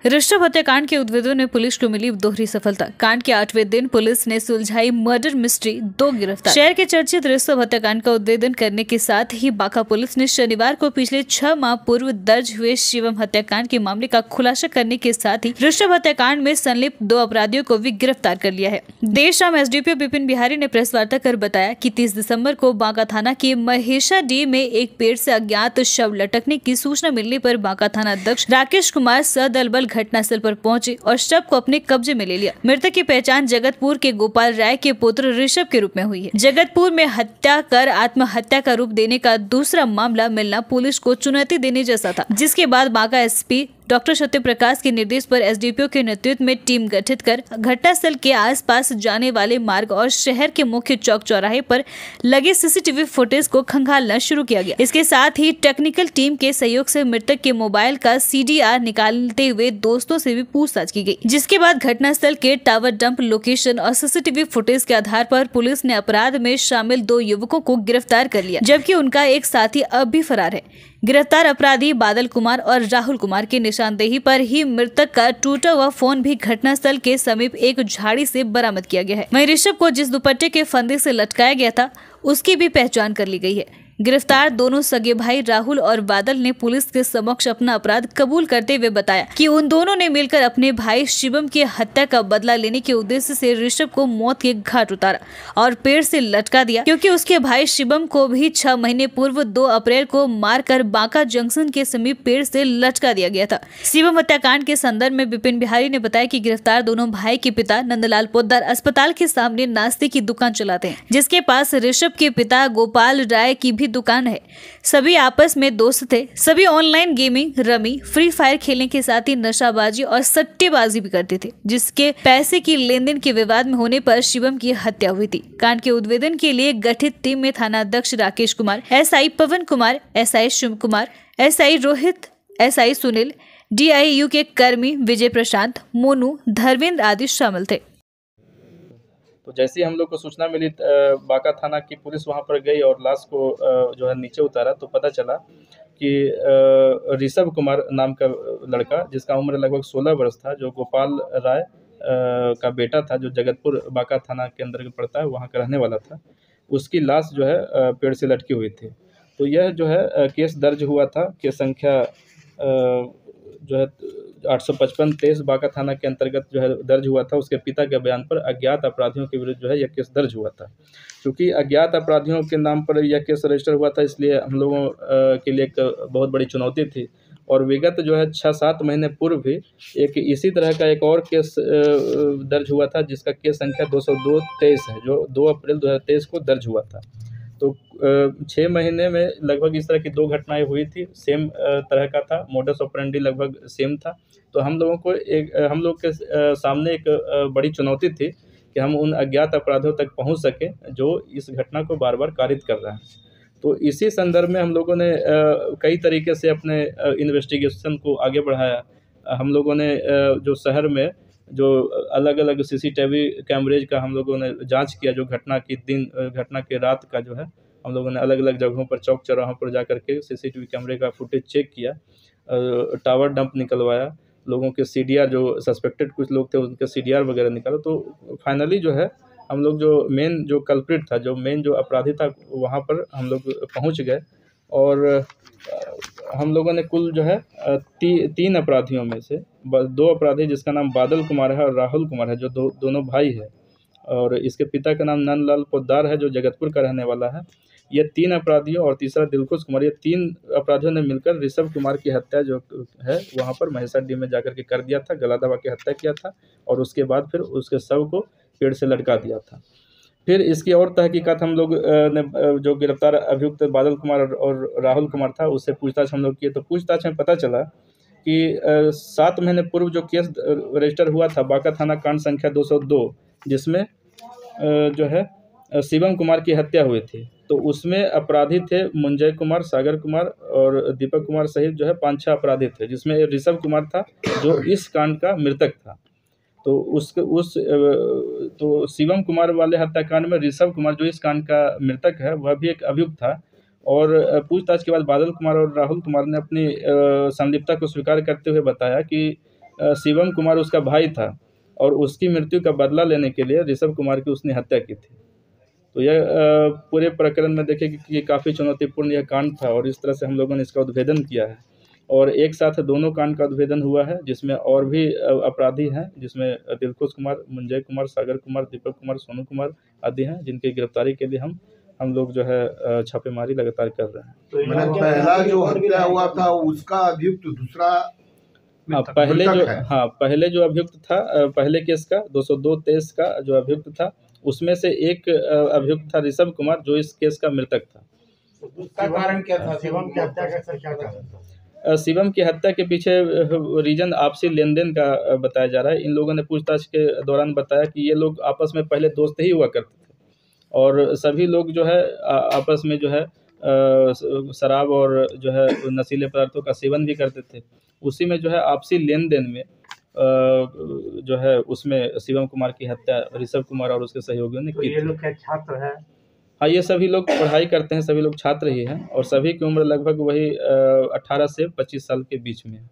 ऋषभ हत्याकांड के उद्भेदन में पुलिस को मिली दोहरी सफलता। कांड के 8वें दिन पुलिस ने सुलझाई मर्डर मिस्ट्री, 2 गिरफ्तार। शहर के चर्चित ऋषभ हत्याकांड का उद्भेदन करने के साथ ही बांका पुलिस ने शनिवार को पिछले 6 माह पूर्व दर्ज हुए शिवम हत्याकांड के मामले का खुलासा करने के साथ ही ऋषभ हत्याकांड में संलिप्त 2 अपराधियों को भी गिरफ्तार कर लिया है। देर शाम एसडीपीओ विपिन बिहारी ने प्रेस वार्ता कर बताया कि 30 दिसंबर को बांका थाना के महेशाडीह में एक पेड़ से अज्ञात शव लटकने की सूचना मिलने पर बांका थाना अध्यक्ष राकेश कुमार सदल बल घटनास्थल पर पहुंचे और शव को अपने कब्जे में ले लिया। मृतक की पहचान जगतपुर के गोपाल राय के पुत्र ऋषभ के रूप में हुई है। जगतपुर में हत्या कर आत्महत्या का रूप देने का दूसरा मामला मिलना पुलिस को चुनौती देने जैसा था, जिसके बाद बांका एसपी डॉक्टर सत्यप्रकाश के निर्देश पर एसडीपीओ के नेतृत्व में टीम गठित कर घटनास्थल के आसपास जाने वाले मार्ग और शहर के मुख्य चौक चौराहे पर लगे सीसीटीवी फुटेज को खंगालना शुरू किया गया। इसके साथ ही टेक्निकल टीम के सहयोग से मृतक के मोबाइल का सीडीआर निकालते हुए दोस्तों से भी पूछताछ की गई, जिसके बाद घटनास्थल के टावर डंप लोकेशन और सीसीटीवी फुटेज के आधार पर पुलिस ने अपराध में शामिल 2 युवकों को गिरफ्तार कर लिया, जबकि उनका एक साथी अब भी फरार है। गिरफ्तार अपराधी बादल कुमार और राहुल कुमार की निशानदेही पर ही मृतक का टूटा हुआ फोन भी घटनास्थल के समीप एक झाड़ी से बरामद किया गया है। वहीं ऋषभ को जिस दुपट्टे के फंदे से लटकाया गया था उसकी भी पहचान कर ली गई है। गिरफ्तार दोनों सगे भाई राहुल और बादल ने पुलिस के समक्ष अपना अपराध कबूल करते हुए बताया कि उन दोनों ने मिलकर अपने भाई शिवम की हत्या का बदला लेने के उद्देश्य से ऋषभ को मौत के घाट उतारा और पेड़ से लटका दिया, क्योंकि उसके भाई शिवम को भी 6 महीने पूर्व 2 अप्रैल को मारकर बांका जंक्शन के समीप पेड़ से लटका दिया गया था। शिवम हत्याकांड के संदर्भ में विपिन बिहारी ने बताया कि गिरफ्तार दोनों भाई के पिता नंदलाल पोद्दार अस्पताल के सामने नाश्ते की दुकान चलाते हैं, जिसके पास ऋषभ के पिता गोपाल राय की भी दुकान है। सभी आपस में दोस्त थे। सभी online gaming, rummy, free fire खेलने के साथ ही नशाबाजी और सट्टेबाजी भी करते थे, जिसके पैसे की लेनदेन के विवाद में होने पर शिवम की हत्या हुई थी। कांड के उद्भेदन के लिए गठित टीम में थाना अध्यक्ष Rakesh Kumar, SI Pawan Kumar, SI Shiv Kumar, SI Rohit, SI Sunil, DIU के कर्मी विजय प्रशांत, मोनू, धर्मेंद्र आदि शामिल थे। तो जैसे ही हम लोग को सूचना मिली बांका थाना की पुलिस वहां पर गई और लाश को जो है नीचे उतारा, तो पता चला कि ऋषभ कुमार नाम का लड़का, जिसका उम्र लगभग 16 वर्ष था, जो गोपाल राय का बेटा था, जो जगतपुर बांका थाना के अंदर पड़ता है, वहां का रहने वाला था, उसकी लाश जो है पेड़ से लटकी हुई थी। तो यह जो है केस दर्ज हुआ था, केस संख्या जो है 855-23 बांका थाना के अंतर्गत जो है दर्ज हुआ था। उसके पिता के बयान पर अज्ञात अपराधियों के विरुद्ध जो है यह केस दर्ज हुआ था। क्योंकि अज्ञात अपराधियों के नाम पर यह केस रजिस्टर हुआ था, इसलिए हम लोगों के लिए एक बहुत बड़ी चुनौती थी। और विगत जो है 6-7 महीने पूर्व भी एक इसी तरह का एक और केस दर्ज हुआ था, जिसका केस संख्या 202-23 है, जो 2 अप्रैल 2023 को दर्ज हुआ था। तो 6 महीने में लगभग इस तरह की 2 घटनाएं हुई थी, सेम तरह का था, मोडस ऑपरेंडी लगभग सेम था। तो हम लोगों को हम लोग के सामने एक बड़ी चुनौती थी कि हम उन अज्ञात अपराधियों तक पहुंच सके जो इस घटना को बार बार कारित कर रहे हैं। तो इसी संदर्भ में हम लोगों ने कई तरीके से अपने इन्वेस्टिगेशन को आगे बढ़ाया। हम लोगों ने जो शहर में जो अलग अलग सीसीटीवी कैमरेज का हम लोगों ने जांच किया, जो घटना के रात का जो है हम लोगों ने अलग अलग जगहों पर, चौक चौराहों पर जा करके सीसीटीवी कैमरे का फुटेज चेक किया, टावर डंप निकलवाया, लोगों के सीडीआर, जो सस्पेक्टेड कुछ लोग थे उनके सीडीआर वगैरह निकाला। तो फाइनली जो है हम लोग जो मेन जो कल्प्रिट था, जो मेन जो अपराधी था, वहाँ पर हम लोग पहुँच गए। और हम लोगों ने कुल जो है 3 अपराधियों में से 2 अपराधी, जिसका नाम बादल कुमार है और राहुल कुमार है, जो दोनों भाई है, और इसके पिता का नाम नंदलाल पोद्दार है, जो जगतपुर का रहने वाला है। ये 3 अपराधियों और तीसरा दिलखुश कुमार, ये 3 अपराधियों ने मिलकर ऋषभ कुमार की हत्या जो है वहाँ पर महेशाडीह में जाकर के कर दिया था, गला दबा के हत्या किया था और उसके बाद फिर उसके शव को पेड़ से लटका दिया था। फिर इसकी और तहकीकात हम लोग ने जो गिरफ्तार अभियुक्त बादल कुमार और राहुल कुमार था, उससे पूछताछ हम लोग किए। तो पूछताछ में पता चला कि 7 महीने पूर्व जो केस रजिस्टर हुआ था बांका थाना कांड संख्या 202, जिसमें जो है शिवम कुमार की हत्या हुई थी, तो उसमें अपराधी थे मुंजय कुमार, सागर कुमार और दीपक कुमार सहित जो है 5-6 अपराधी थे, जिसमें ऋषभ कुमार था जो इस कांड का मृतक था। तो शिवम कुमार वाले हत्याकांड में ऋषभ कुमार जो इस कांड का मृतक है वह भी एक अभियुक्त था। और पूछताछ के बाद बादल कुमार और राहुल कुमार ने अपनी संलिप्तता को स्वीकार करते हुए बताया कि शिवम कुमार उसका भाई था और उसकी मृत्यु का बदला लेने के लिए ऋषभ कुमार की उसने हत्या की थी। तो यह पूरे प्रकरण में देखें कि ये काफ़ी चुनौतीपूर्ण यह कांड था और इस तरह से हम लोगों ने इसका उद्भेदन किया है और एक साथ दोनों कांड का उद्भेदन हुआ है, जिसमें और भी अपराधी हैं, जिसमें दिलखुश कुमार, मुंजय कुमार, सागर कुमार, दीपक कुमार, सोनू कुमार आदि हैं, जिनकी गिरफ्तारी के लिए हम लोग जो है छापेमारी लगातार कर रहे हैं। तो पहला जो हत्या हुआ था उसका अभियुक्त दूसरा पहले जो अभियुक्त था पहले केस का 202-23 का जो अभियुक्त था उसमें से एक अभियुक्त था ऋषभ कुमार जो इस केस का मृतक था। उसका कारण क्या था? शिवम की हत्या का सर क्या कारण था? शिवम की हत्या के पीछे रीजन आपसी लेन देन का बताया जा रहा है। इन लोगों ने पूछताछ के दौरान बताया कि ये लोग आपस में पहले दोस्त ही हुआ करते थे और सभी लोग जो है आपस में जो है शराब और जो है नशीले पदार्थों का सेवन भी करते थे। उसी में जो है आपसी लेन देन में जो है उसमें शिवम कुमार की हत्या ऋषभ कुमार और उसके सहयोगियों ने की। ये लोग क्या छात्र है? हाँ, ये सभी लोग पढ़ाई करते हैं, सभी लोग छात्र ही हैं और सभी की उम्र लगभग वही 18 से 25 साल के बीच में है।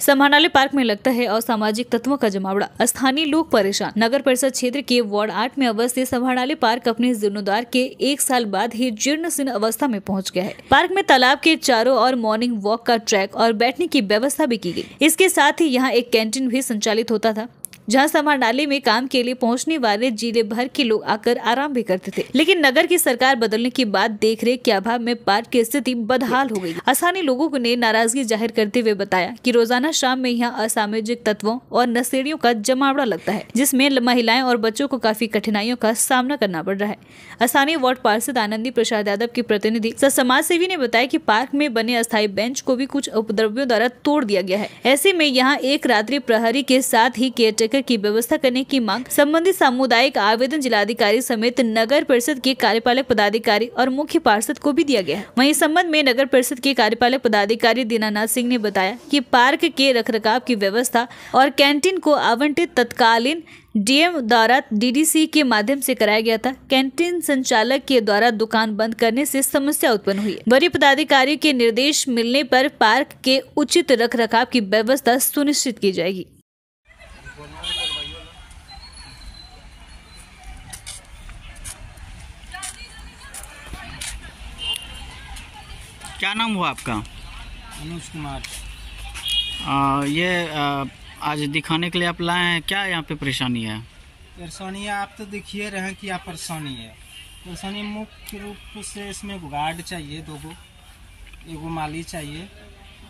समाहरणालय पार्क में लगता है असामाजिक तत्वों का जमावड़ा, स्थानीय लोग परेशान। नगर परिषद क्षेत्र के वार्ड 8 में अवस्थित समाहरणालय पार्क अपने जीर्णोद्धार के 1 साल बाद ही जीर्ण अवस्था में पहुंच गया है। पार्क में तालाब के चारों ओर मॉर्निंग वॉक का ट्रैक और बैठने की व्यवस्था भी की गई। इसके साथ ही यहाँ एक कैंटीन भी संचालित होता था जहां समाहरणालय में काम के लिए पहुंचने वाले जिले भर के लोग आकर आराम भी करते थे। लेकिन नगर की सरकार बदलने के बाद देखरेख के अभाव में पार्क की स्थिति बदहाल हो गई। स्थानीय लोगों ने नाराजगी जाहिर करते हुए बताया कि रोजाना शाम में यहाँ असामाजिक तत्वों और नशेड़ियों का जमावड़ा लगता है, जिसमें महिलाएं और बच्चों को काफी कठिनाइयों का सामना करना पड़ रहा है। स्थानीय वार्ड पार्षद आनंदी प्रसाद यादव के प्रतिनिधि समाज सेवी ने बताया कि पार्क में बने अस्थायी बेंच को भी कुछ उपद्रवियों द्वारा तोड़ दिया गया है। ऐसे में यहाँ एक रात्रि प्रहरी के साथ ही केयरटेकर की व्यवस्था करने की मांग संबंधित सामुदायिक आवेदन जिलाधिकारी समेत नगर परिषद के कार्यपालक पदाधिकारी और मुख्य पार्षद को भी दिया गया है। वहीं इस संबंध में नगर परिषद के कार्यपालक पदाधिकारी दीनानाथ सिंह ने बताया कि पार्क के रखरखाव की व्यवस्था और कैंटीन को आवंटित तत्कालीन डीएम द्वारा डीडीसी के माध्यम से कराया गया था। कैंटीन संचालक के द्वारा दुकान बंद करने से समस्या उत्पन्न हुई। वरीय पदाधिकारियों के निर्देश मिलने पर पार्क के उचित रखरखाव की व्यवस्था सुनिश्चित की जाएगी। क्या नाम हुआ आपका? अनुज कुमार। आज दिखाने के लिए आप लाए हैं, क्या यहाँ पे परेशानी है? परेशानी आप तो देखिए रहे हैं कि क्या परेशानी है। परेशानी मुख्य रूप से इसमें गार्ड चाहिए 2 गो, 1 गो माली चाहिए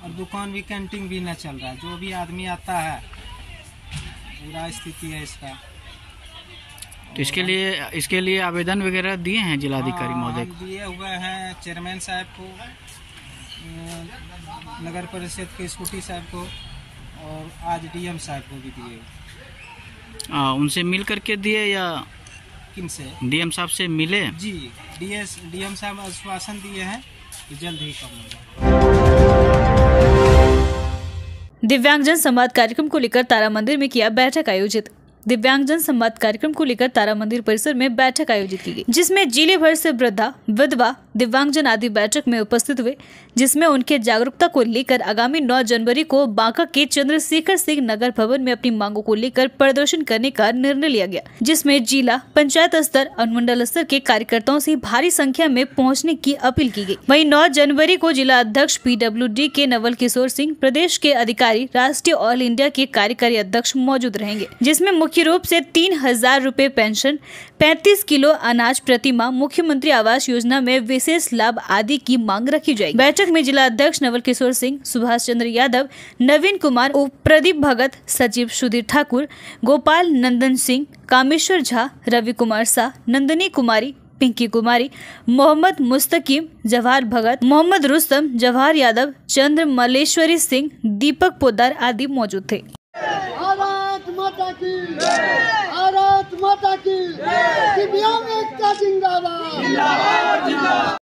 और दुकान भी कैंटीन भी न चल रहा है। जो भी आदमी आता है पूरा स्थिति है इसका। तो इसके लिए आवेदन वगैरह दिए हैं जिलाधिकारी महोदय को? दिए हुए हैं चेयरमैन साहब को, नगर परिषद के स्कूटी साहब को और आज डीएम साहब को भी दिए। उनसे मिल करके दिए या किनसे? डीएम साहब से मिले? जी, डीएम साहब आश्वासन दिए हैं कि जल्द ही काम होगा। दिव्यांगजन संवाद कार्यक्रम को लेकर तारा मंदिर में किया बैठक आयोजित। दिव्यांगजन संवाद कार्यक्रम को लेकर तारा मंदिर परिसर में बैठक आयोजित की गई, जिसमें जिले भर से वृद्धा, विधवा, दिव्यांगजन आदि बैठक में उपस्थित हुए, जिसमें उनके जागरूकता को लेकर आगामी 9 जनवरी को बांका के चंद्रशेखर सिंह नगर भवन में अपनी मांगों को लेकर प्रदर्शन करने का निर्णय लिया गया, जिसमें जिला पंचायत स्तर, अनुमंडल स्तर के कार्यकर्ताओं से भारी संख्या में पहुंचने की अपील की गई। वहीं 9 जनवरी को जिला अध्यक्ष PWD के नवल किशोर सिंह, प्रदेश के अधिकारी, राष्ट्रीय ऑल इंडिया के कार्यकारी अध्यक्ष मौजूद रहेंगे, जिसमें मुख्य रूप से 3000 रुपए पेंशन, 35 किलो अनाज प्रति माह, मुख्यमंत्री आवास योजना में विशेष लाभ आदि की मांग रखी जाएगी। बैठक में जिला अध्यक्ष नवल किशोर सिंह, सुभाष चंद्र यादव, नवीन कुमार, प्रदीप भगत, सचिव सुधीर ठाकुर, गोपाल नंदन सिंह, कामेश्वर झा, रवि कुमार शाह, नंदनी कुमारी, पिंकी कुमारी, मोहम्मद मुस्तकीम, जवाहर भगत, मोहम्मद रुस्तम, जवाहर यादव, चंद्र मलेश्वरी सिंह, दीपक पोदार आदि मौजूद थे। भारत माता की दिव्यांग एकता जिंदाबाद।